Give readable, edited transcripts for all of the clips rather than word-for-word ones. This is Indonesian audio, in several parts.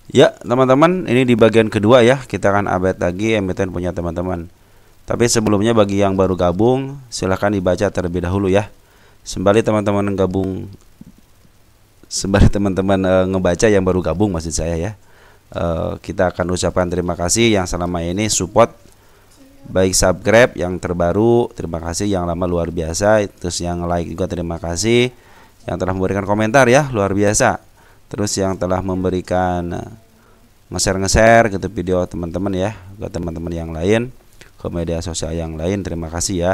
Ya, teman-teman, ini di bagian kedua ya. Kita akan update lagi emiten punya teman-teman. Tapi sebelumnya bagi yang baru gabung, silahkan dibaca terlebih dahulu ya. Sembari teman-teman gabung, sembari teman-teman ngebaca yang baru gabung maksud saya ya. Kita akan ucapkan terima kasih yang selama ini support, baik subscribe yang terbaru, terima kasih, yang lama luar biasa, terus yang like juga terima kasih, yang telah memberikan komentar ya luar biasa, terus yang telah memberikan nge-share gitu video teman-teman ya ke teman-teman yang lain, ke media sosial yang lain, terima kasih ya.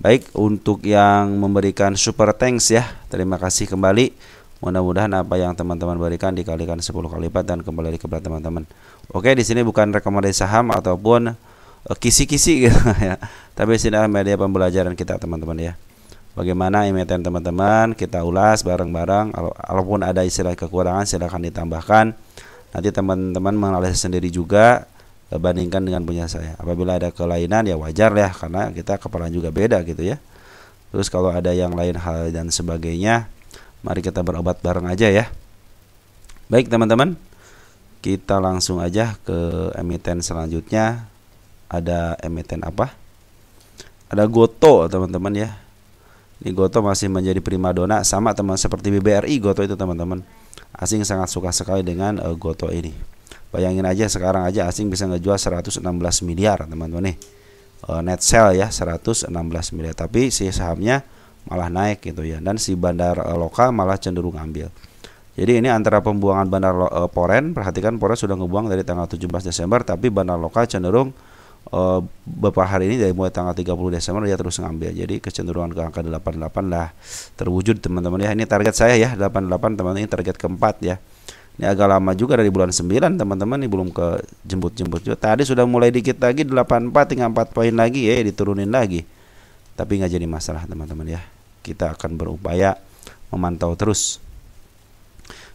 Baik, untuk yang memberikan super thanks ya, terima kasih kembali. Mudah-mudahan apa yang teman-teman berikan dikalikan 10 kali lipat dan kembali kepada teman-teman. Oke, di sini bukan rekomendasi saham ataupun kisi-kisi gitu ya. Tapi di sini adalah media pembelajaran kita teman-teman ya. Bagaimana emiten teman-teman, kita ulas bareng-bareng. Walaupun ada istilah kekurangan silahkan ditambahkan. Nanti teman-teman menganalisis sendiri juga, bandingkan dengan punya saya. Apabila ada kelainan ya wajar ya, karena kita kepala juga beda gitu ya. Terus kalau ada yang lain hal dan sebagainya, mari kita berobat bareng aja ya. Baik teman-teman, kita langsung aja ke emiten selanjutnya. Ada emiten apa? Ada Goto teman-teman ya. Ini Goto masih menjadi primadona, sama teman seperti BBRI. Goto itu teman-teman, asing sangat suka sekali dengan Goto ini. Bayangin aja sekarang aja asing bisa ngejual 116 miliar teman-teman nih. Net sell ya 116 miliar, tapi si sahamnya malah naik gitu ya, dan si bandar lokal malah cenderung ambil. Jadi ini antara pembuangan bandar Poren, perhatikan Poren sudah ngebuang dari tanggal 17 Desember, tapi bandar lokal cenderung beberapa hari ini dari mulai tanggal 30 Desember dia terus ngambil. Jadi kecenderungan ke angka 88 lah terwujud teman-teman ya. Ini target saya ya 88 teman-teman, ini target keempat ya. Ini agak lama juga dari bulan 9 teman-teman, ini belum ke jemput-jemput juga. Tadi sudah mulai dikit lagi 84, tinggal 4 poin lagi ya diturunin lagi. Tapi nggak jadi masalah teman-teman ya. Kita akan berupaya memantau terus.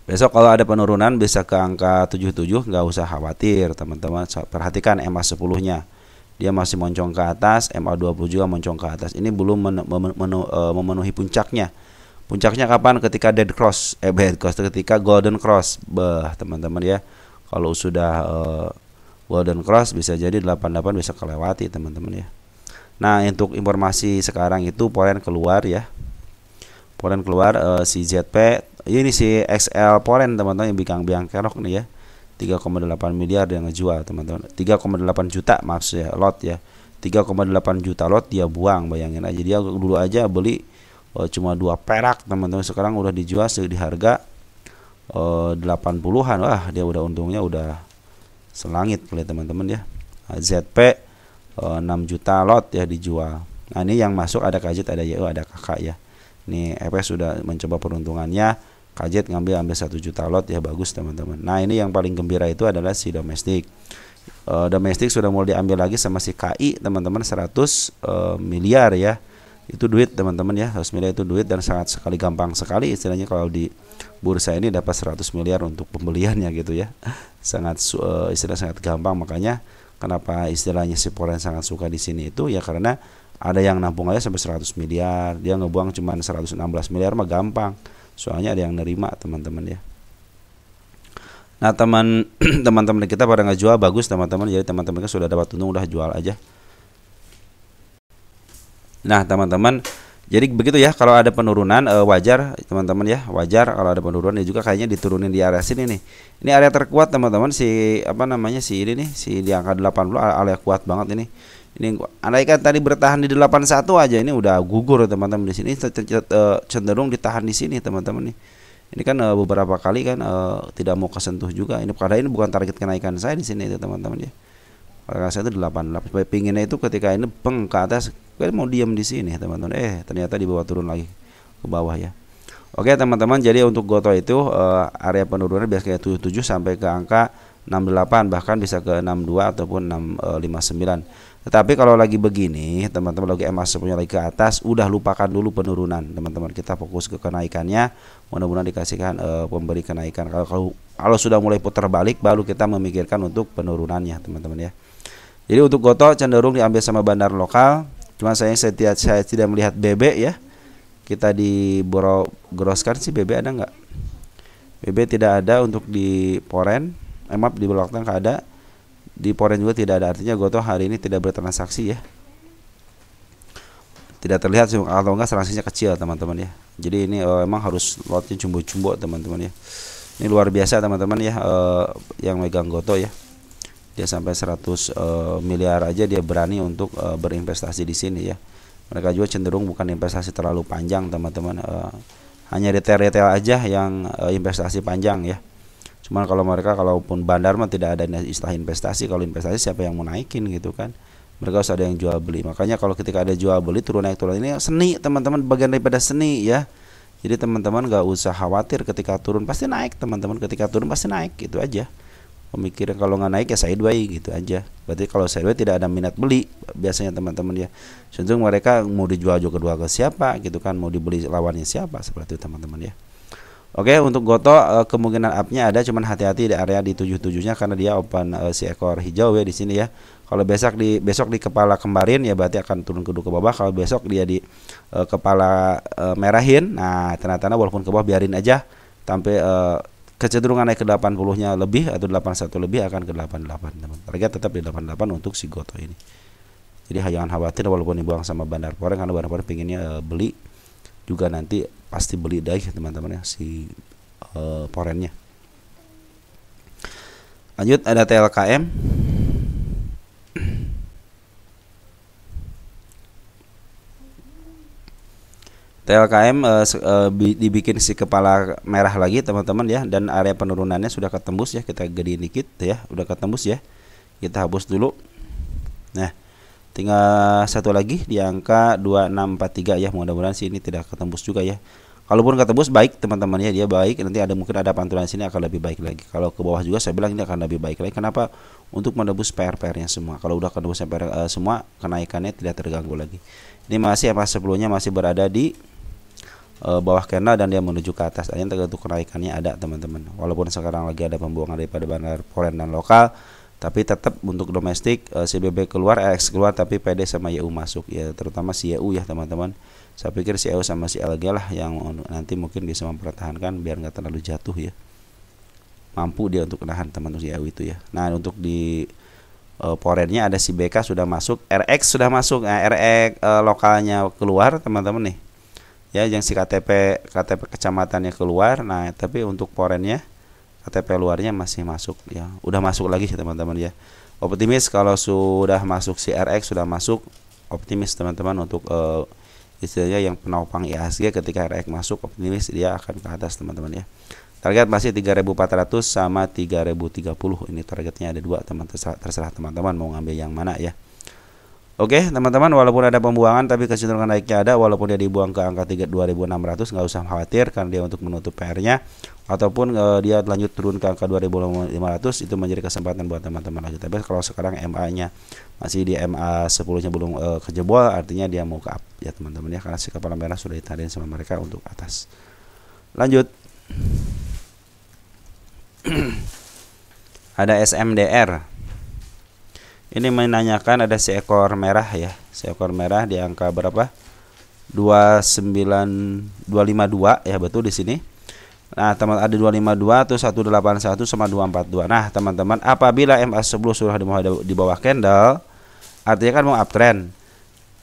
Besok kalau ada penurunan bisa ke angka 77, nggak usah khawatir teman-teman. Perhatikan MA 10-nya. Dia masih moncong ke atas, MA 20 juga moncong ke atas. Ini belum memenuhi puncaknya. Puncaknya kapan? Ketika dead cross, ketika golden cross. Teman-teman ya. Kalau sudah golden cross bisa jadi 88 bisa kelewati teman-teman ya. Nah, untuk informasi sekarang itu Poren keluar ya. Poren keluar si ZP, ini si XL Poren teman-teman yang biang kerok nih ya. 3,8 miliar dia ngejual teman-teman. 3,8 juta maaf ya, lot ya. 3,8 juta lot dia buang, bayangin aja. Dia dulu aja beli cuma 2 perak teman-teman, sekarang udah dijual di harga 80-an. Wah, dia udah untungnya udah selangit kali teman-teman ya. ZP 6 juta lot ya dijual. Nah, ini yang masuk ada KZ, ada YO, ada kakak ya. Ini FS sudah mencoba peruntungannya. KZ ambil 1 juta lot ya, bagus teman-teman. Nah, ini yang paling gembira itu adalah si domestik. Domestik sudah mulai diambil lagi sama si KI teman-teman, 100 miliar ya. Itu duit teman-teman ya, 100 miliar itu duit, dan sangat sekali gampang sekali istilahnya kalau di bursa ini dapat 100 miliar untuk pembeliannya gitu ya. Sangat istilah sangat gampang, makanya kenapa istilahnya si Poren sangat suka di sini itu ya karena ada yang nampung aja sampai 100 miliar, dia ngebuang cuma 116 miliar mah gampang. Soalnya ada yang nerima teman-teman ya. Nah, teman-teman kita pada ngejual bagus teman-teman. Jadi teman-teman kita sudah dapat untung udah jual aja. Nah, teman-teman, jadi begitu ya, kalau ada penurunan wajar teman-teman ya, wajar kalau ada penurunan. Dia juga kayaknya diturunin di area sini nih. Ini area terkuat teman-teman, si apa namanya, si ini nih, si di angka 80 area kuat banget ini. Ini andaikan tadi bertahan di 81 aja ini udah gugur teman-teman. Di sini cenderung ditahan di sini teman-teman nih. Ini kan beberapa kali kan tidak mau kesentuh juga. Ini karena ini bukan target kenaikan saya di sini itu teman-teman ya. Karena saya itu 88. Pinginnya itu ketika ini peng ke atas, kan mau diam di sini teman-teman. Ternyata dibawa turun lagi ke bawah ya. Oke teman-teman, jadi untuk Goto itu area penurunan biasanya 77 sampai ke angka 68, bahkan bisa ke 62 ataupun 659. Tetapi kalau lagi begini teman-teman, lagi emas punya lagi ke atas, udah lupakan dulu penurunan teman-teman. Kita fokus ke kenaikannya. Mudah-mudahan dikasihkan pemberi kenaikan. Kalau sudah mulai putar balik, baru kita memikirkan untuk penurunannya teman-teman ya. Jadi untuk Goto cenderung diambil sama bandar lokal. Cuma saya tidak melihat BB ya. Kita diboroskan sih BB ada nggak? BB tidak ada untuk di Poren. maaf di blok tengah ada, di Poren juga tidak ada, artinya Gotoh hari ini tidak bertransaksi ya, tidak terlihat atau enggak transaksinya kecil teman-teman ya. Jadi ini emang harus lotnya jumbo-jumbo teman-teman ya. Ini luar biasa teman-teman ya, yang megang Gotoh ya. Dia sampai 100 miliar aja dia berani untuk berinvestasi di sini ya. Mereka juga cenderung bukan investasi terlalu panjang teman-teman, hanya retail aja yang investasi panjang ya. Cuman kalau mereka, kalaupun bandar mah tidak ada istilah investasi. Kalau investasi siapa yang mau naikin gitu kan, mereka harus ada yang jual beli. Makanya kalau ketika ada jual beli turun naik ini seni teman-teman, bagian daripada seni ya. Jadi teman-teman gak usah khawatir, ketika turun pasti naik teman-teman, ketika turun pasti naik gitu aja. Pemikiran kalau nggak naik ya sideways gitu aja. Berarti kalau sideways tidak ada minat beli biasanya teman-teman ya. Cenderung mereka mau dijual juga kedua ke siapa gitu kan, mau dibeli lawannya siapa, seperti itu teman-teman ya. Oke, untuk Gotoh kemungkinan up-nya ada, cuman hati-hati di area di 77-nya karena dia open si ekor hijau ya di sini ya. Kalau besok di kepala kemarin ya berarti akan turun ke bawah. Kalau besok dia di kepala merahin, nah tanda-tanda walaupun ke bawah biarin aja sampai kecenderungan naik ke 80-nya lebih atau 81 lebih akan ke 88 teman. Target tetap di 88 untuk si Gotoh ini. Jadi jangan khawatir walaupun dibuang sama Bandar Poren, karena Bandar Poren pinginnya beli juga, nanti pasti beli deh teman-teman ya si Porennya. Lanjut ada TLKM. TLKM dibikin si kepala merah lagi teman-teman ya, dan area penurunannya sudah ketembus ya, kita gedein dikit ya, udah ketembus ya, kita hapus dulu. Nah tinggal satu lagi di angka 2643 ya, mudah-mudahan sih ini tidak ketembus juga ya. Kalaupun ketembus baik teman-teman ya, dia baik, nanti ada mungkin ada pantulan sini akan lebih baik lagi. Kalau ke bawah juga saya bilang ini akan lebih baik lagi. Kenapa? Untuk menebus PR-nya semua. Kalau udah ketembus PR semua, kenaikannya tidak terganggu lagi. Ini masih MA10-nya masih berada di bawah candle dan dia menuju ke atas. Yang tergantung kenaikannya ada teman-teman. Walaupun sekarang lagi ada pembuangan daripada Bandar Poren dan lokal, tapi tetap untuk domestik CBB keluar, RX keluar, tapi PD sama YU masuk ya, terutama si YU ya teman-teman. Saya pikir si YU sama si LG lah yang nanti mungkin bisa mempertahankan biar nggak terlalu jatuh ya. Mampu dia untuk menahan teman-teman si YU itu ya. Nah untuk di Porennya ada si BK sudah masuk, RX sudah masuk. Nah, RX lokalnya keluar teman-teman nih. Ya, yang si KTP kecamatannya keluar. Nah, tapi untuk Porennya KTP luarnya masih masuk ya. Udah masuk lagi ya teman-teman ya. Optimis kalau sudah masuk si RX, sudah masuk, optimis teman-teman untuk istilahnya yang penopang IHSG ketika RX masuk, optimis dia akan ke atas teman-teman ya. Target masih 3.400 sama 3.030. Ini targetnya ada dua teman, terserah teman-teman mau ngambil yang mana ya. Oke teman-teman, walaupun ada pembuangan tapi kecenderungan naiknya ada, walaupun dia dibuang ke angka 2.600 nggak usah khawatir karena dia untuk menutup PR-nya, ataupun dia lanjut turun ke angka 2.500 itu menjadi kesempatan buat teman-teman lagi. Tapi kalau sekarang MA-nya masih di MA 10-nya belum kejebol, artinya dia mau ke up ya teman-teman ya, karena si kepala merah sudah ditandai sama mereka untuk atas. Lanjut. Ada SMDR. Ini menanyakan ada seekor merah ya, seekor merah di angka berapa? 25252 ya, betul di sini. Nah, teman ada 252 terus 181 sama 242. Nah, teman-teman, apabila MA10 sudah di bawah candle, artinya kan mau uptrend.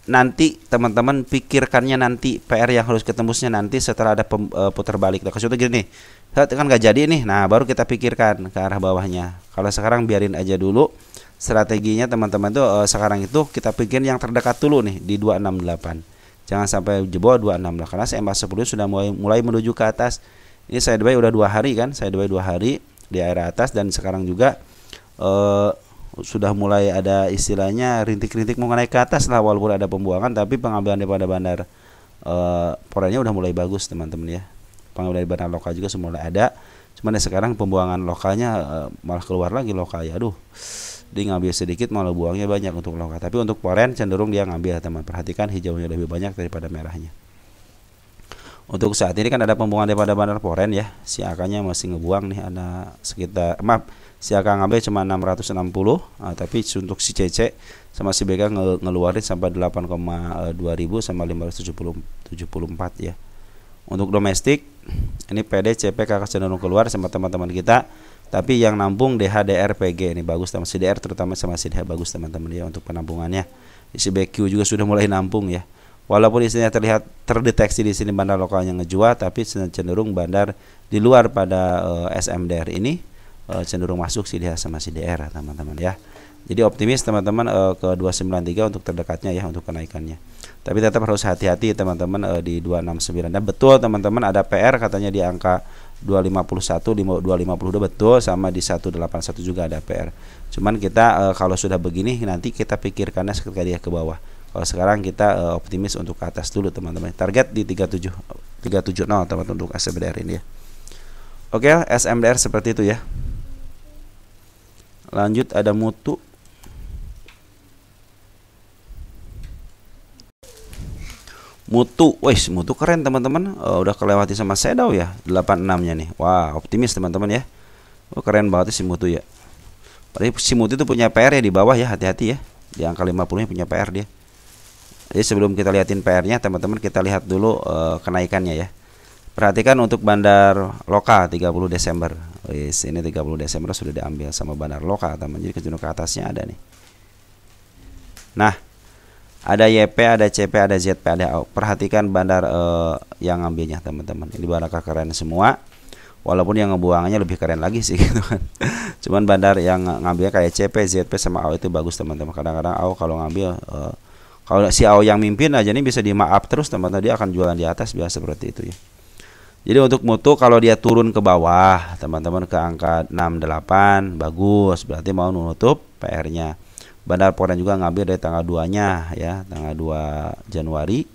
Nanti teman-teman pikirkannya nanti PR yang harus ketembusnya nanti setelah ada putar balik. Nah, contohnya gini nih. Kan nggak jadi nih. Nah, baru kita pikirkan ke arah bawahnya. Kalau sekarang biarin aja dulu. Strateginya teman-teman tuh sekarang itu kita pikir yang terdekat dulu nih di 268. Jangan sampai jebol 268 karena MA10 sudah mulai menuju ke atas. Ini sideways udah 2 hari kan, sideways 2 hari di area atas, dan sekarang juga sudah mulai ada istilahnya rintik-rintik mau naik ke atas lah, walaupun ada pembuangan tapi pengambilan daripada Bandar Porennya udah mulai bagus teman-teman ya. Pengambilan dari Bandar lokal juga semua mulai ada. Cuman ya sekarang pembuangan lokalnya malah keluar lagi lokal ya. Aduh. Dia ngambil sedikit malah buangnya banyak untuk lokal. Tapi untuk Poren cenderung dia ngambil teman. Perhatikan hijaunya lebih banyak daripada merahnya. Untuk saat ini kan ada pembuangan daripada Bandar Poren ya. Si AK-nya masih ngebuang nih, ada sekitar si AK ngambil cuma 660. Tapi untuk si CC sama si BK ngeluarin sampai 8,2000 sama 574 ya. Untuk domestik ini PD CP kakak cenderung keluar sama teman-teman kita. Tapi yang nampung DH, DR, PG ini bagus, sama CDR terutama sama CDH bagus teman-teman ya untuk penampungannya. ICBQ juga sudah mulai nampung ya. Walaupun istilahnya terlihat terdeteksi di sini bandar lokalnya ngejual, tapi cenderung bandar di luar pada SMDR ini cenderung masuk CDH sama CDR teman-teman ya. Jadi optimis teman-teman ke 293 untuk terdekatnya ya untuk kenaikannya. Tapi tetap harus hati-hati teman-teman di 269. Dan betul teman-teman ada PR katanya di angka 251, 252 betul, sama di 181 juga ada PR. Cuman kita kalau sudah begini nanti kita pikirkannya ketika dia ke bawah. Kalau sekarang kita optimis untuk ke atas dulu teman-teman. Target di 370 teman-teman untuk SMDR ini ya. Oke, SMDR seperti itu ya. Lanjut ada mutu. Mutu, wih, mutu keren teman-teman. Udah kelewati sama Shadow ya, 86-nya nih. Wah, optimis teman-teman ya. Keren banget si mutu ya. Padahal si mutu itu punya PR ya di bawah ya, hati-hati ya. Di angka 50-nya punya PR dia. Jadi sebelum kita liatin PR-nya, teman-teman kita lihat dulu kenaikannya ya. Perhatikan untuk bandar lokal 30 Desember. Wis, ini 30 Desember sudah diambil sama bandar lokal, teman. Jadi ke atasnya ada nih. Nah, ada YP, ada CP, ada ZP, ada AU. Perhatikan bandar yang ngambilnya teman-teman. Ini bandar keren semua. Walaupun yang ngebuangnya lebih keren lagi sih gitu kan. Cuman bandar yang ngambilnya kayak CP, ZP sama AU itu bagus teman-teman. Kadang-kadang AU kalau ngambil kalau si AU yang mimpin aja nih bisa dimaaf terus teman-teman, dia akan jualan di atas biasa seperti itu ya. Jadi untuk mutu kalau dia turun ke bawah teman-teman ke angka 68 bagus, berarti mau nutup PR-nya. Bandar Poren juga ngambil dari tanggal 2-nya ya, tanggal 2 Januari.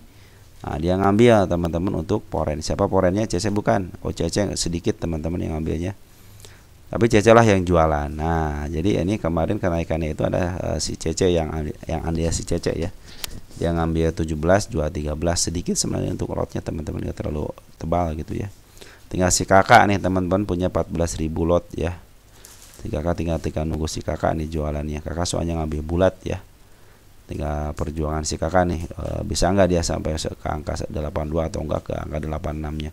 Nah, dia ngambil teman-teman untuk Poren. Siapa Porennya? CC bukan. Oh, CC sedikit teman-teman yang ngambilnya. Tapi CC lah yang jualan. Nah, jadi ini kemarin kenaikannya itu ada si CC yang ambil si CC ya. Dia ngambil 17, jual 13, sedikit sebenarnya untuk lotnya teman-teman, enggak terlalu tebal gitu ya. Tinggal si kakak nih teman-teman punya 14.000 lot ya. Kakak tinggal nunggu si kakak nih jualannya. Kakak soalnya ngambil bulat ya. Tinggal perjuangan si kakak nih bisa enggak dia sampai ke angka 82 atau enggak ke angka 86-nya.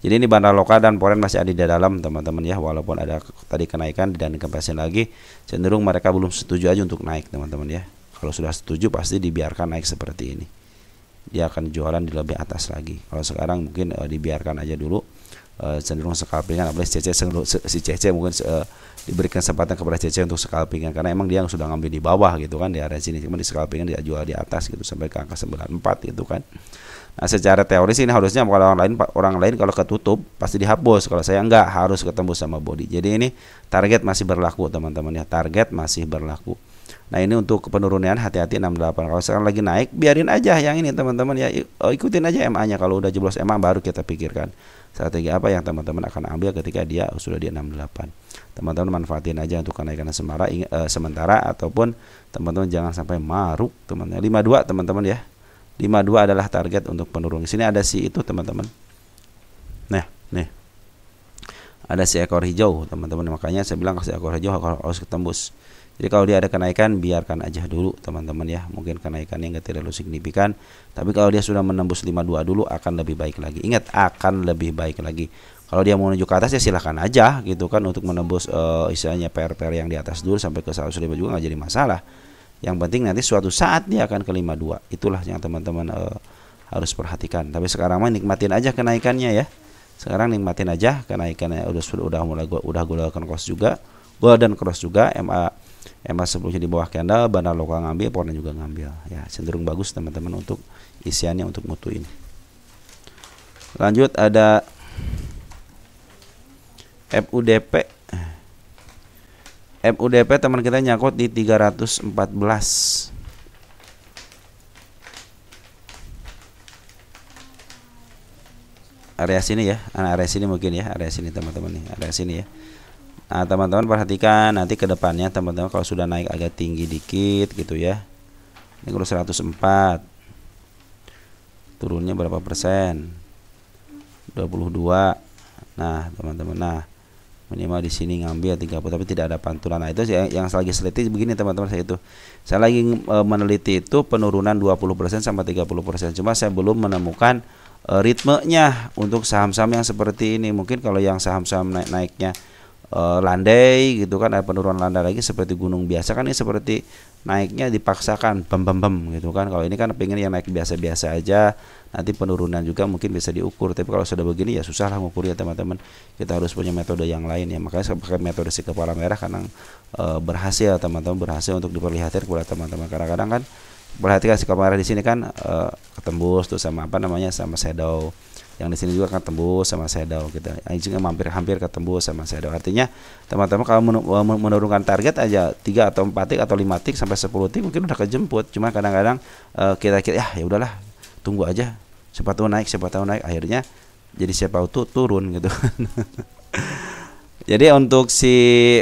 Jadi ini bandar lokal dan Poren masih ada di dalam teman-teman ya. Walaupun ada tadi kenaikan dan dikempasin lagi, cenderung mereka belum setuju aja untuk naik teman-teman ya. Kalau sudah setuju pasti dibiarkan naik seperti ini. Dia akan jualan di lebih atas lagi. Kalau sekarang mungkin dibiarkan aja dulu. Cenderung scalpingan, apalagi si CC mungkin diberikan kesempatan kepada CC untuk scalpingan karena emang dia sudah ngambil di bawah gitu kan di area sini, cuma di scalpingan dia jual di atas gitu sampai ke angka 94 gitu kan. Nah, secara teori sih ini harusnya kalau orang lain kalau ketutup pasti dihapus, kalau saya enggak, harus ketemu sama body. Jadi ini target masih berlaku teman-teman ya, target masih berlaku. Nah, ini untuk penurunannya hati-hati 68. Kalau sekarang lagi naik, biarin aja yang ini teman-teman ya. Ikutin aja MA-nya. Kalau udah jeblos MA baru kita pikirkan strategi apa yang teman-teman akan ambil ketika dia sudah di 68. Teman-teman manfaatin aja untuk kenaikan sementara ataupun teman-teman jangan sampai maruk teman-teman. 52 teman-teman ya. 52 adalah target untuk penurun. Di sini ada si itu teman-teman. Nah, nih. Ada si ekor hijau teman-teman. Makanya saya bilang si ekor hijau harus ketembus. Jadi kalau dia ada kenaikan, biarkan aja dulu teman-teman ya. Mungkin kenaikannya nggak terlalu signifikan, tapi kalau dia sudah menembus 52 dulu akan lebih baik lagi. Ingat, akan lebih baik lagi. Kalau dia mau menuju ke atas ya silahkan aja gitu kan untuk menembus istilahnya PR yang di atas dulu sampai ke 105 juga nggak jadi masalah. Yang penting nanti suatu saat dia akan ke 52. Itulah yang teman-teman harus perhatikan. Tapi sekarang mah nikmatin aja kenaikannya ya. Sekarang nikmatin aja kenaikannya, udah mulai golden cross juga. Golden cross juga, MA sebelumnya di bawah candle, bandar lokal ngambil, Poren juga ngambil. Ya, cenderung bagus teman-teman untuk isiannya untuk mutu ini. Lanjut ada FUDP. FUDP teman kita nyangkut di 314. Area sini ya, area sini mungkin ya, area sini teman-teman nih, area sini ya. Nah, teman-teman perhatikan nanti ke depannya teman-teman kalau sudah naik agak tinggi dikit gitu ya. Ini kalau 104. Turunnya berapa persen? 22. Nah, teman-teman, nah minimal di sini ngambil 30 tapi tidak ada pantulan. Nah, itu yang saya lagi seliti begini teman-teman, saya lagi meneliti itu penurunan 20% sampai 30%. Cuma saya belum menemukan ritmenya untuk saham-saham yang seperti ini. Mungkin kalau yang saham-saham naiknya landai gitu kan, ada penurunan landai lagi seperti gunung biasa kan, ini seperti naiknya dipaksakan bam bam bam gitu kan. Kalau ini kan pengen yang naik biasa-biasa aja, nanti penurunan juga mungkin bisa diukur. Tapi kalau sudah begini ya susah lah mengukurnya teman-teman. Kita harus punya metode yang lain ya. Makanya saya pakai metode si kepala merah karena berhasil teman-teman, berhasil untuk diperlihatkan kepada teman-teman. Kadang-kadang kan perhatikan si kepala merah di sini kan ketembus tuh sama apa namanya, sama shadow. Yang di sini juga akan tembus sama shadow gitu. Ini juga hampir ketembus sama shadow. Artinya teman-teman kalau menurunkan target aja 3 atau 4 tik atau 5 tik sampai 10 tik mungkin udah kejemput. Cuma kadang-kadang kita ya udahlah, tunggu aja. Siapa tahu naik, akhirnya jadi siapa tahu turun gitu. Jadi untuk si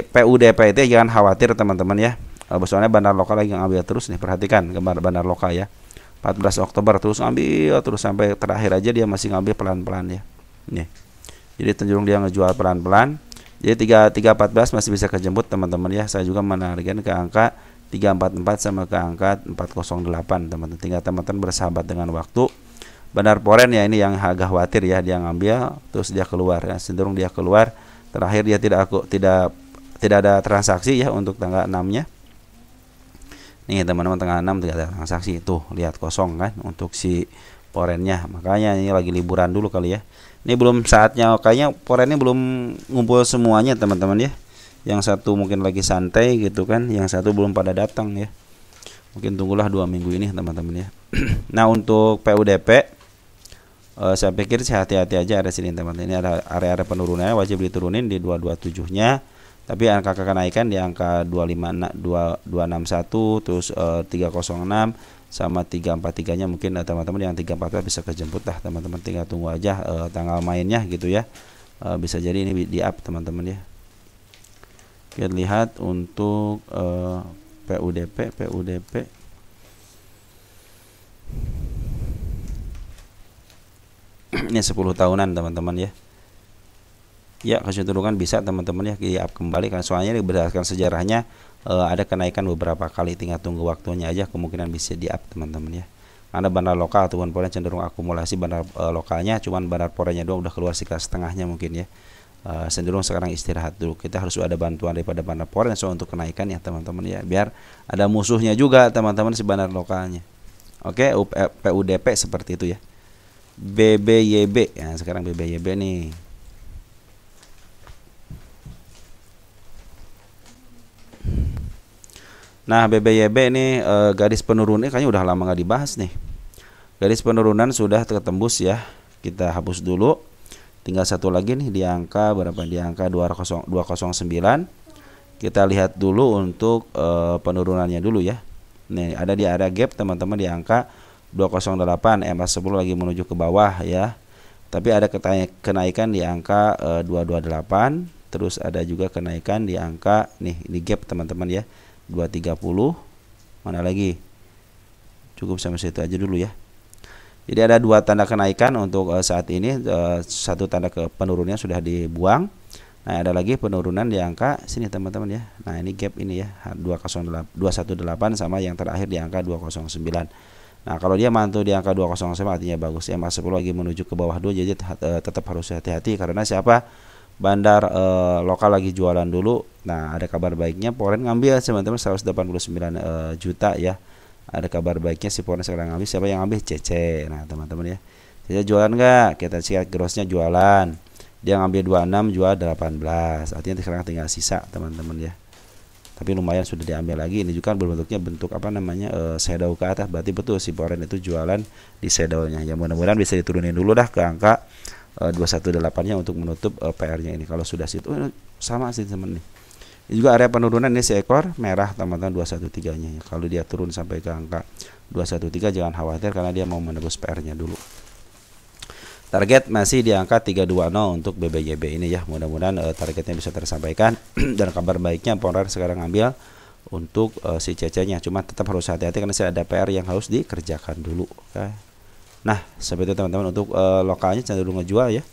PUDP itu jangan khawatir teman-teman ya. Soalnya bandar lokal lagi ngambil terus nih, perhatikan gambar bandar lokal ya. 14 Oktober terus ngambil terus sampai terakhir aja dia masih ngambil pelan-pelan ya. Nih. Jadi cenderung dia ngejual pelan-pelan. Jadi 314 masih bisa kejemput teman-teman ya. Saya juga menargetkan ke angka 344 sama ke angka 408 teman-teman. Tinggal teman-teman bersahabat dengan waktu. Bandar Poren ya ini yang agak khawatir ya, dia ngambil terus dia keluar ya. Cenderung dia keluar. Terakhir dia tidak ada transaksi ya untuk tanggal 6-nya. Nih teman-teman tanggal 6 tidak ada transaksi, tuh lihat kosong kan untuk si porennya. Makanya ini lagi liburan dulu kali ya. Ini belum saatnya, kayaknya porennya belum ngumpul semuanya teman-teman ya. Yang satu mungkin lagi santai gitu kan, yang satu belum pada datang ya. Mungkin tunggulah 2 minggu ini teman-teman ya. Nah untuk PUDP saya pikir hati-hati aja ada sini teman-teman. Ini ada area penurunannya, wajib diturunin di 227-nya. Tapi angka kenaikan di angka 261 terus 306 sama 343-nya mungkin teman-teman yang 344 bisa kejemput lah teman-teman, tinggal tunggu aja tanggal mainnya gitu ya. Bisa jadi ini di up teman-teman ya. Kita lihat untuk PUDP ini 10 tahunan teman-teman ya. Ya kecenderungan bisa teman-teman ya di up kembali kan, soalnya berdasarkan sejarahnya ada kenaikan beberapa kali, tinggal tunggu waktunya aja, kemungkinan bisa di up teman-teman ya. Karena bandar lokal ataupun poren cenderung akumulasi bandar lokalnya, cuman bandar porennya doang udah keluar sekitar setengahnya mungkin ya. Cenderung sekarang istirahat dulu. Kita harus ada bantuan daripada bandar poren so untuk kenaikan ya teman-teman ya, biar ada musuhnya juga teman-teman si bandar lokalnya. Oke, PUDP seperti itu ya. BBYB ya, sekarang BBYB nih. Nah BBYB ini garis penurunannya kayaknya udah lama nggak dibahas nih. Garis penurunan sudah tertembus ya. Kita hapus dulu. Tinggal satu lagi nih di angka berapa? Di angka 209. Kita lihat dulu untuk penurunannya dulu ya. Nih ada di area gap teman-teman di angka 208, MA10 lagi menuju ke bawah ya. Tapi ada kenaikan di angka 228. Terus ada juga kenaikan di angka nih di gap teman-teman ya. 230, mana lagi, cukup sampai situ aja dulu ya. Jadi ada 2 tanda kenaikan untuk saat ini, 1 tanda ke penurunannya sudah dibuang. Nah ada lagi penurunan di angka sini teman-teman ya. Nah ini gap ini ya 218 sama yang terakhir di angka 209. Nah kalau dia mantul di angka 209 artinya bagus. MA10 lagi menuju ke bawah 2, jadi tetap harus hati-hati karena siapa? Bandar lokal lagi jualan dulu. Nah ada kabar baiknya Poren ngambil teman-teman 189 juta ya. Ada kabar baiknya si Poren sekarang ngambil. Siapa yang ngambil? CC. Nah teman-teman ya, CC jualan nggak? Kita lihat grossnya jualan. Dia ngambil 26, jual 18. Artinya sekarang tinggal sisa teman-teman ya. Tapi lumayan sudah diambil lagi. Ini juga berbentuknya bentuk apa namanya shadow ke atas. Berarti betul si Poren itu jualan di shadownya. Ya mudah-mudahan bisa diturunin dulu dah ke angka 218-nya untuk menutup PR-nya ini. Kalau sudah situ sama sih teman nih. Ini juga area penurunan ini seekor merah teman-teman 213-nya. Kalau dia turun sampai ke angka 213 jangan khawatir karena dia mau menebus PR-nya dulu. Target masih di angka 320 untuk BBYB ini ya. Mudah-mudahan targetnya bisa tersampaikan dan kabar baiknya Poren sekarang ambil untuk si CC-nya. Cuma tetap harus hati-hati karena saya ada PR yang harus dikerjakan dulu. Okay. Nah seperti itu teman-teman untuk lokalnya cenderung ngejual ya.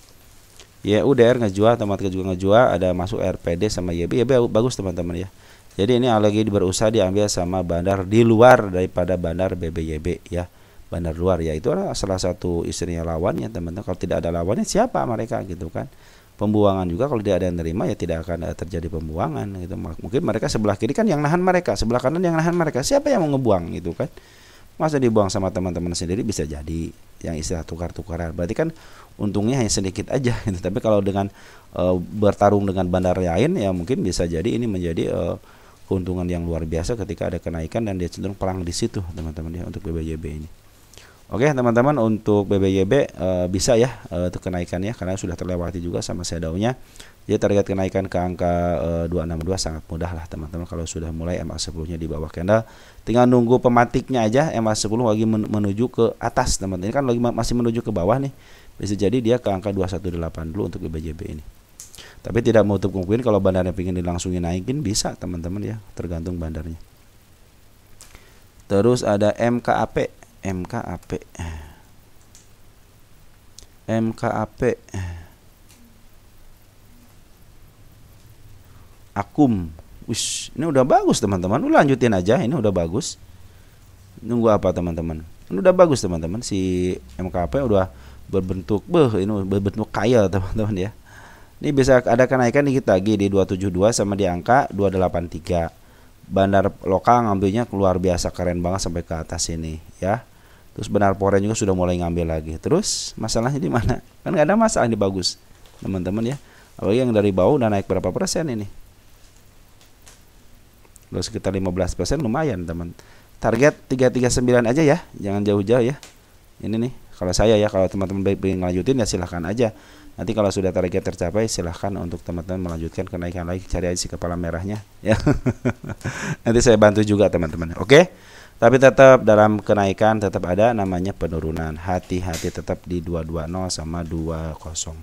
UDR ngejual, Tematika juga ngejual, ada masuk RPD sama YB bagus teman-teman ya. Jadi ini lagi berusaha diambil sama bandar di luar daripada bandar BBYB ya. Bandar luar ya, itu adalah salah satu istrinya lawannya teman-teman. Kalau tidak ada lawannya siapa mereka gitu kan. pembuangan juga kalau tidak ada yang nerima ya tidak akan terjadi pembuangan gitu. Mungkin mereka sebelah kiri kan yang nahan mereka, sebelah kanan yang nahan mereka. Siapa yang mau ngebuang gitu kan? Masa dibuang sama teman-teman sendiri, bisa jadi yang istilah tukar-tukaran. Berarti kan untungnya hanya sedikit aja gitu. Tapi kalau dengan bertarung dengan bandar lain ya mungkin bisa jadi ini menjadi keuntungan yang luar biasa ketika ada kenaikan dan dia cenderung perang di situ teman-teman ya untuk BBYB ini. Oke teman-teman, untuk BBYB bisa ya untuk kenaikannya karena sudah terlewati juga sama shadownya. Jadi target kenaikan ke angka 262 sangat mudah lah teman-teman kalau sudah mulai MA10 nya di bawah candle. Tinggal nunggu pematiknya aja, MA10 lagi menuju ke atas teman-teman. Ini kan lagi masih menuju ke bawah nih. Bisa jadi dia ke angka 218 dulu untuk BBYB ini. Tapi tidak menutup kemungkinan kalau bandarnya ingin dilangsungin naikin bisa teman-teman ya, tergantung bandarnya. Terus ada MKAP. Akum. Wish, ini udah bagus teman-teman. Lu lanjutin aja, ini udah bagus. Nunggu apa teman-teman? Ini udah bagus teman-teman. Si MKP udah berbentuk ini berbentuk kaya teman-teman ya. Ini bisa ada kenaikan dikit lagi di 272 sama di angka 283. Bandar lokal ngambilnya luar biasa keren banget sampai ke atas ini ya. Terus benar Poren juga sudah mulai ngambil lagi. Terus masalahnya di mana? Kan nggak ada masalah, ini bagus teman-teman ya. Apalagi yang dari bawah udah naik berapa persen ini? Udah sekitar 15%, lumayan teman. Target 339 aja ya, jangan jauh-jauh ya. Ini nih kalau saya ya, kalau teman-teman ingin lanjutin ya silahkan aja. Nanti kalau sudah target tercapai silahkan untuk teman-teman melanjutkan kenaikan lagi, cari aja si kepala merahnya ya. Nanti saya bantu juga teman-teman. Oke. Tapi tetap dalam kenaikan tetap ada namanya penurunan. Hati-hati tetap di 220 sama 209.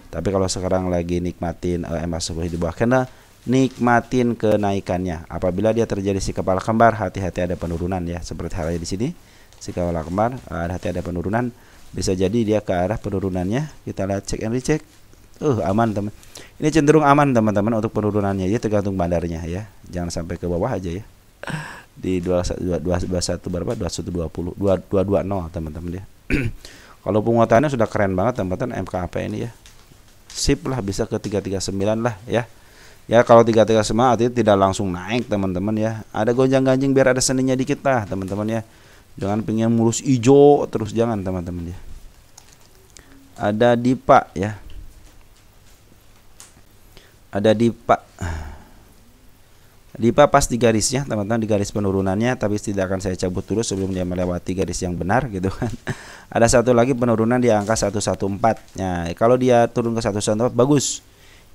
Tapi kalau sekarang lagi nikmatin MA10 di bawah kena, nikmatin kenaikannya. Apabila dia terjadi si kepala kembar, hati-hati ada penurunan ya. Seperti halnya di sini, si kepala kembar, hati-hati ada penurunan. Bisa jadi dia ke arah penurunannya. Kita lihat cek and recheck. Aman teman. Ini cenderung aman teman-teman untuk penurunannya. Ya tergantung bandarnya ya. Jangan sampai ke bawah aja ya. Di 21 berapa? 2120, 220 teman-teman ya. Kalau penguatannya sudah keren banget teman-teman MKAP ini ya. Sip lah, bisa ke 339 lah ya. Ya kalau 339 artinya tidak langsung naik teman-teman ya. Ada gonjang-ganjing biar ada seninya dikit lah teman-teman ya. Jangan pengen mulus hijau terus, jangan teman-teman ya. Ada DIPA ya. Ada DIPA. DIPA pas di garisnya teman-teman, di garis penurunannya, tapi tidak akan saya cabut dulu sebelum dia melewati garis yang benar gitu kan. Ada satu lagi penurunan di angka 114. Nah, kalau dia turun ke 114 bagus.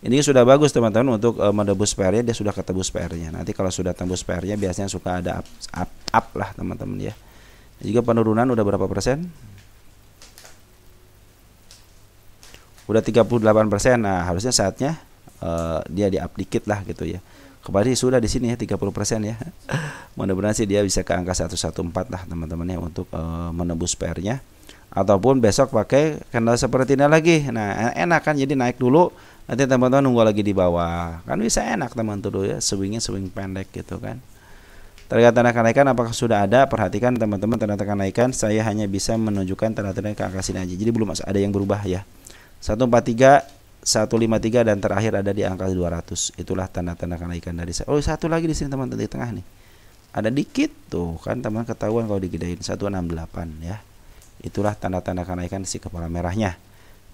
Ini sudah bagus teman-teman untuk menembus PR-nya, dia sudah ketembus PR-nya. Nanti kalau sudah tembus PR-nya biasanya suka ada up lah teman-teman ya. Juga penurunan udah berapa persen? Udah 38%. Nah, harusnya saatnya dia di-up dikit lah gitu ya. Kembali sudah di sini ya 30% ya. Mudah-mudahan sih dia bisa ke angka 114 lah teman-teman ya untuk menembus PR-nya. Ataupun besok pakai candle seperti ini lagi. Nah, enak kan, jadi naik dulu, nanti teman-teman nunggu lagi di bawah. Kan bisa enak teman-teman tuh ya, swingnya swing pendek gitu kan. Terlihat tanda kenaikan apakah sudah ada? Perhatikan teman-teman tanda kenaikan, saya hanya bisa menunjukkan tanda-tanda ke angka sini aja. Jadi belum ada yang berubah ya. 143, 153 dan terakhir ada di angka 200. Itulah tanda-tanda kenaikan dari saya. Oh, satu lagi di sini teman-teman di tengah nih. Ada dikit tuh kan teman, ketahuan kalau digedein 168 ya. Itulah tanda-tanda kenaikan si kepala merahnya.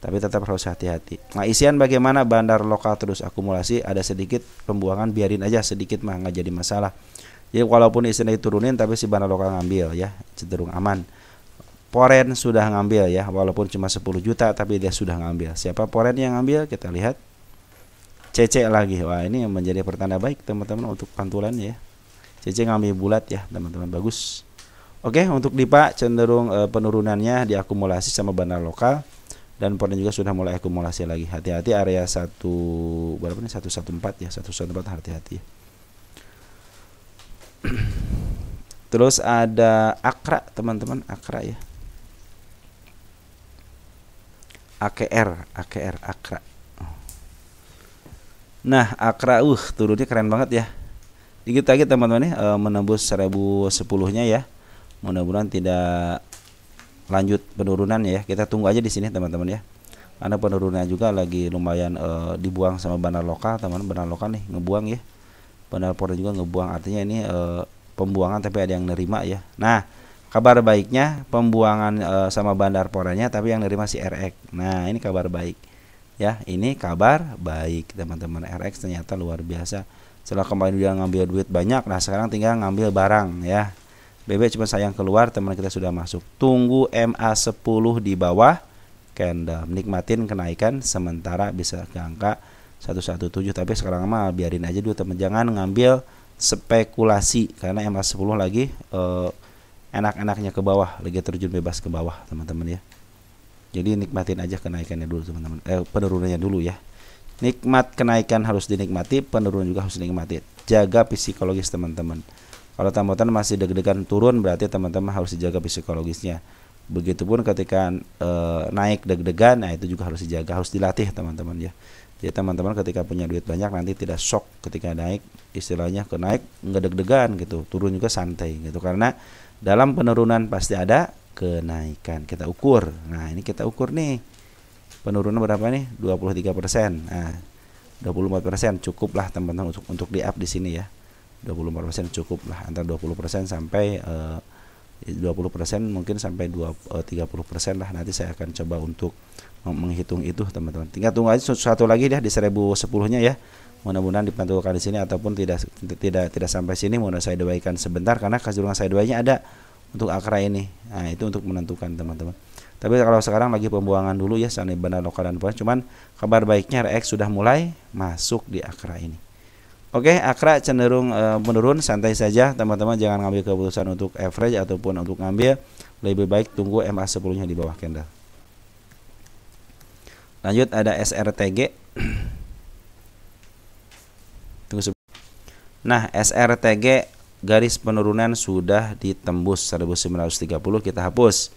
Tapi tetap harus hati-hati. Nah, isian bagaimana? Bandar lokal terus akumulasi, ada sedikit pembuangan, biarin aja sedikit mah nggak jadi masalah. Jadi walaupun isinya diturunin tapi si bandar lokal ngambil ya, cenderung aman. Poren sudah ngambil ya, walaupun cuma 10 juta tapi dia sudah ngambil. Siapa Poren yang ngambil? Kita lihat. CC lagi. Wah, ini yang menjadi pertanda baik teman-teman untuk pantulannya ya. CC ngambil bulat ya teman-teman, bagus. Oke, untuk DIPA cenderung penurunannya diakumulasi sama bandar lokal, dan Poren juga sudah mulai akumulasi lagi. Hati-hati area 1 berapa nih? 114 ya, 114 hati-hati ya. Terus ada Akra teman-teman, Akra ya. Akra. Nah, Akra turunnya keren banget ya. Dikit lagi teman-teman nih menembus 1010-nya ya. Mudah-mudahan tidak lanjut penurunannya ya. Kita tunggu aja di sini teman-teman ya. karena penurunannya juga lagi lumayan dibuang sama bandar lokal teman-teman. Bandar lokal nih ngebuang ya, bandar poren juga ngebuang, artinya ini pembuangan tapi ada yang nerima ya. Nah, kabar baiknya pembuangan sama bandar porennya tapi yang nerima si RX. Nah, ini kabar baik ya, ini kabar baik teman-teman. RX ternyata luar biasa, setelah kemarin dia ngambil duit banyak, nah sekarang tinggal ngambil barang ya. BB cuma sayang keluar, teman kita sudah masuk. Tunggu MA10 di bawah candle, nikmatin kenaikan sementara bisa ke angka 117, tapi sekarang mah biarin aja dulu teman, jangan ngambil spekulasi karena MA10 lagi enak-enaknya ke bawah, lagi terjun bebas ke bawah teman-teman ya. Jadi nikmatin aja kenaikannya dulu teman-teman, penurunannya dulu ya. Nikmat kenaikan harus dinikmati, penurunan juga harus dinikmati. Jaga psikologis teman-teman. Kalau teman-teman masih deg-degan turun, berarti teman-teman harus dijaga psikologisnya. Begitupun ketika naik deg-degan, nah itu juga harus dijaga, harus dilatih teman-teman ya. Jadi teman-teman ketika punya duit banyak nanti tidak shock ketika naik, istilahnya ke naik nggak deg-degan gitu, turun juga santai gitu, karena dalam penurunan pasti ada kenaikan. Kita ukur. Nah, ini kita ukur nih. Penurunan berapa nih? 23%. Nah, 24% cukup lah teman-teman untuk di up di sini ya. 24% cukup lah, antara 20% sampai 20% mungkin sampai 30% lah. Nanti saya akan coba untuk menghitung itu teman-teman. Tinggal tunggu aja satu lagi ya di 1010-nya ya. Mudah-mudahan dipantulkan di sini ataupun tidak sampai sini. Mudah saya doakan sebentar karena kecenderungan saya doanya ada untuk akra ini. Nah, itu untuk menentukan teman-teman. Tapi kalau sekarang lagi pembuangan dulu ya, soalnya bandar lokal dan poin. Cuman kabar baiknya RX sudah mulai masuk di akra ini. Oke, akra cenderung menurun, santai saja teman-teman, jangan ngambil keputusan untuk average ataupun untuk ngambil, lebih baik tunggu MA10-nya di bawah candle. Lanjut ada SRTG. Nah, SRTG garis penurunan sudah ditembus 1930, kita hapus.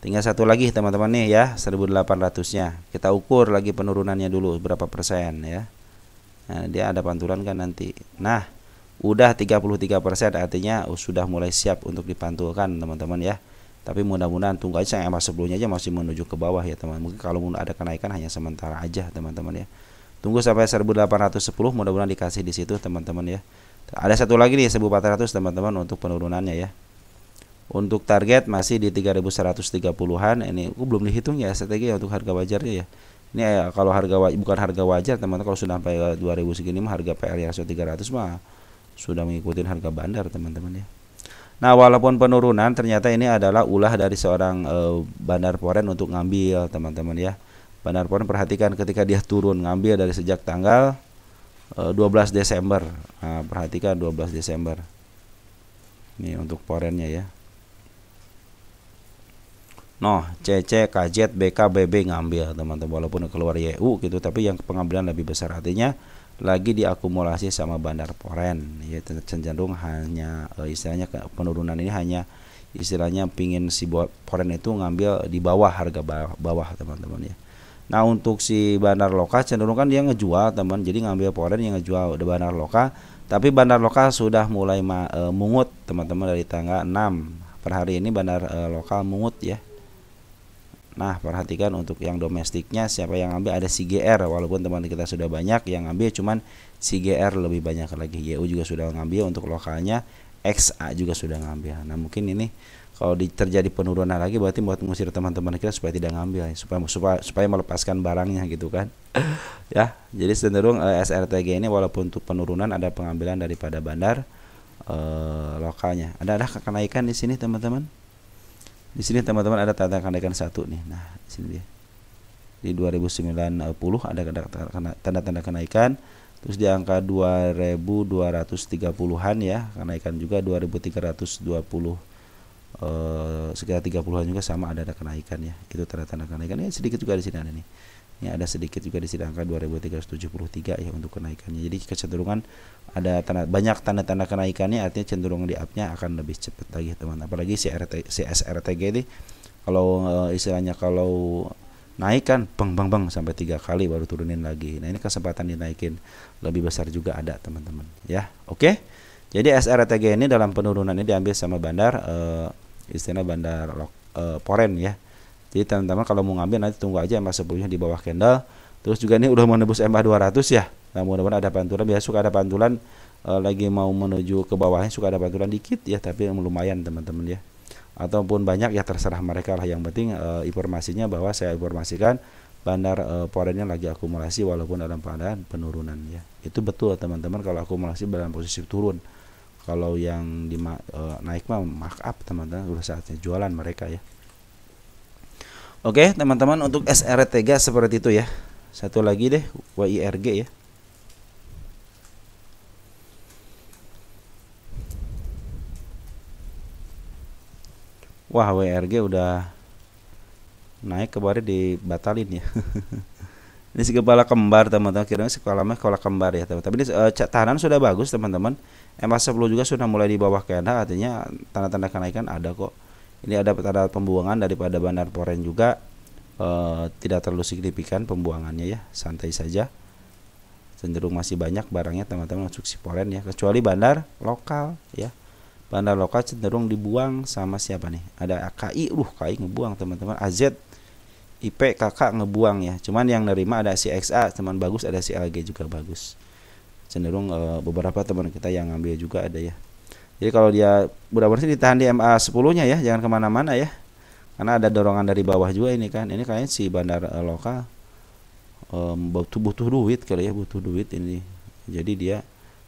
Tinggal satu lagi teman-teman nih ya, 1800-nya. Kita ukur lagi penurunannya dulu berapa persen ya. Nah, dia ada pantulan kan nanti. Nah, udah 33%, artinya sudah mulai siap untuk dipantulkan teman-teman ya. Tapi mudah-mudahan tunggu aja, yang sebelumnya aja masih menuju ke bawah ya teman. Mungkin kalau ada kenaikan hanya sementara aja teman-teman ya. Tunggu sampai 1810, mudah-mudahan dikasih di situ teman-teman ya. Ada satu lagi nih 1400 teman-teman untuk penurunannya ya. Untuk target masih di 3130-an. Ini belum dihitung ya strategi untuk harga wajarnya ya. Ini kalau bukan harga wajar teman-teman, kalau sudah sampai 2000 segini mah harga PL ratio 300 mah sudah mengikuti harga bandar teman-teman ya. Nah, walaupun penurunan ternyata ini adalah ulah dari seorang bandar poren untuk ngambil teman-teman ya. Bandar poren perhatikan ketika dia turun ngambil dari sejak tanggal 12 Desember. Nah, perhatikan 12 Desember. Ini untuk porennya ya. Noh, CC, KZ, BK, BB ngambil teman-teman, walaupun keluar YU gitu, tapi yang pengambilan lebih besar, artinya lagi diakumulasi sama bandar poren ya. Cenderung hanya istilahnya penurunan ini hanya istilahnya pingin si poren itu ngambil di bawah harga bawah teman-teman ya. Nah, untuk si bandar lokal cenderung kan dia ngejual teman, jadi ngambil poren yang ngejual di bandar lokal, tapi bandar lokal sudah mulai mungut teman-teman dari tanggal 6 per hari ini bandar lokal mungut ya. Nah, perhatikan untuk yang domestiknya siapa yang ambil, ada CGR, walaupun teman kita sudah banyak yang ngambil, cuman CGR lebih banyak lagi. YU juga sudah ngambil untuk lokalnya, XA juga sudah ngambil. Nah, mungkin ini kalau terjadi penurunan lagi berarti buat mengusir teman-teman kita supaya tidak ngambil ya, supaya melepaskan barangnya gitu kan. Ya, jadi cenderung SRTG ini walaupun untuk penurunan ada pengambilan daripada bandar lokalnya. Ada kenaikan di sini teman-teman. Di sini teman-teman ada tanda kenaikan satu nih. Nah, di sini dia. Di 2090 ada tanda-tanda kenaikan. Terus di angka 2230-an ya, kenaikan juga 2320 sekitar 30-an juga sama ada kenaikan ya. Itu tanda-tanda kenaikan. Ya, sedikit juga di sini ada nih. Ini ada sedikit juga di sini angka 2373 ya untuk kenaikannya. Jadi kecenderungan ada banyak tanda-tanda kenaikannya, artinya cenderung di up-nya akan lebih cepat lagi teman. Apalagi si SRTG ini kalau istilahnya kalau naik kan bang sampai 3 kali baru turunin lagi. Nah, ini kesempatan dinaikin lebih besar juga ada teman-teman ya. Oke. Jadi SRTG ini dalam penurunan ini diambil sama bandar istilah bandar poren ya. Jadi teman-teman kalau mau ngambil nanti tunggu aja MA 10 nya di bawah candle. Terus juga ini udah menembus MA 200 ya. Nah, mudah-mudahan ada pantulan, biasa suka ada pantulan lagi mau menuju ke bawahnya suka ada pantulan dikit ya, tapi lumayan teman-teman ya. Ataupun banyak ya terserah mereka lah, yang penting informasinya bahwa saya informasikan bandar foreign-nya lagi akumulasi walaupun dalam keadaan penurunan ya. Itu betul teman-teman, kalau akumulasi dalam posisi turun. Kalau yang naik mah markup teman-teman, udah saatnya jualan mereka ya. Oke teman-teman, untuk SRT3 seperti itu ya. Satu lagi deh WIRG ya. Wah, WRG udah naik kemarin dibatalin ya. Ini si kepala kembar teman-teman, kira-kira kepala kembar ya teman-teman. Tapi ini tahanan sudah bagus teman-teman. MA 10 juga sudah mulai di bawah candle, artinya tanda-tanda kenaikan ada kok. Ini ada tanda pembuangan daripada bandar foreign juga, tidak terlalu signifikan pembuangannya ya, santai saja. Cenderung masih banyak barangnya teman-teman untuk si foreign ya, kecuali bandar lokal ya. Bandar lokal cenderung dibuang sama siapa nih? Ada KI, KI ngebuang teman-teman. AZ, IP, KK ngebuang ya. Cuman yang nerima ada si XA, teman bagus, ada si LG juga bagus. Cenderung beberapa teman kita yang ngambil juga ada ya. Jadi kalau dia mudah-mudahan sih ditahan di MA 10-nya ya, jangan kemana-mana ya. Karena ada dorongan dari bawah juga ini kan. Ini kayaknya si bandar lokal butuh duit kali ya, butuh duit ini. Jadi dia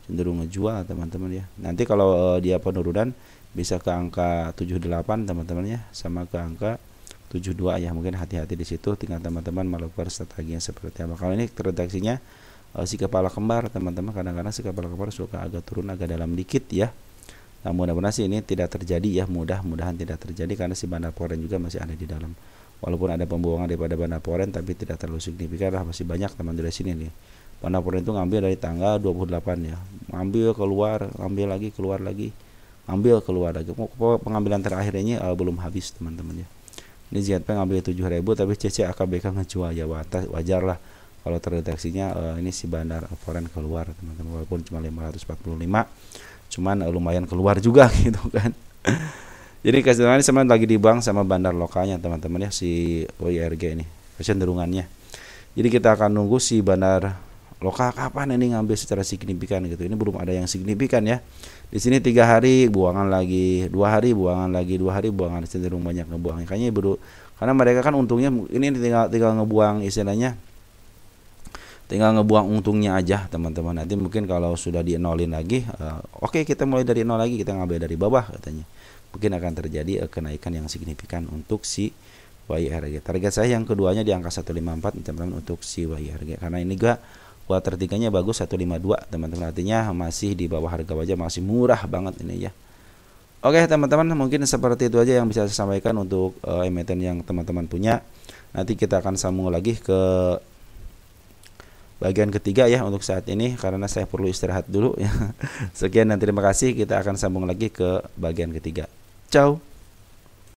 cenderung ngejual teman-teman ya. Nanti kalau dia penurunan bisa ke angka 78 teman-teman ya, sama ke angka 72 ya. Mungkin hati-hati di situ, tinggal teman-teman melakukan strateginya seperti apa. Kalau ini terdeteksinya si kepala kembar teman-teman, kadang-kadang si kepala kembar suka agak turun agak dalam dikit ya. Nah, mudah-mudahan sih ini tidak terjadi ya, mudah-mudahan tidak terjadi karena si bandar foreign juga masih ada di dalam. Walaupun ada pembuangan daripada bandar foreign tapi tidak terlalu signifikan lah, masih banyak teman dari sini nih. Bandar foreign itu ngambil dari tanggal 28 ya, ngambil keluar, ngambil lagi, keluar lagi, ngambil keluar lagi. Pengambilan terakhirnya belum habis teman-teman ya. Ini ZP ngambil 7.000 tapi CC AKBK ngejual ya, wajar lah kalau terdeteksinya ini si bandar foreign keluar teman-teman, walaupun cuma 545, cuman lumayan keluar juga gitu kan. Jadi kecenderungannya sama lagi di bank sama bandar lokalnya teman-teman ya, si WIRG ini kecenderungannya. Jadi kita akan nunggu si bandar lokal kapan ini ngambil secara signifikan gitu. Ini belum ada yang signifikan ya. Di sini 3 hari buangan lagi, 2 hari buangan lagi, 2 hari buangan, cenderung banyak ngebuang. Kayaknya karena mereka kan untungnya ini tinggal ngebuang, istilahnya tinggal ngebuang untungnya aja teman-teman. Nanti mungkin kalau sudah dienolin lagi, oke, kita mulai dari nol lagi, kita ngambil dari bawah katanya. Mungkin akan terjadi kenaikan yang signifikan untuk si WIRG. Target saya yang keduanya di angka 154 teman-teman untuk si WIRG, karena ini juga kuartal 3-nya bagus 152 teman-teman, artinya masih di bawah harga wajah, masih murah banget ini ya. Oke teman-teman, mungkin seperti itu aja yang bisa saya sampaikan untuk emiten yang teman-teman punya. Nanti kita akan sambung lagi ke bagian ketiga ya untuk saat ini, karena saya perlu istirahat dulu ya. Sekian dan terima kasih, kita akan sambung lagi ke bagian ketiga. Ciao.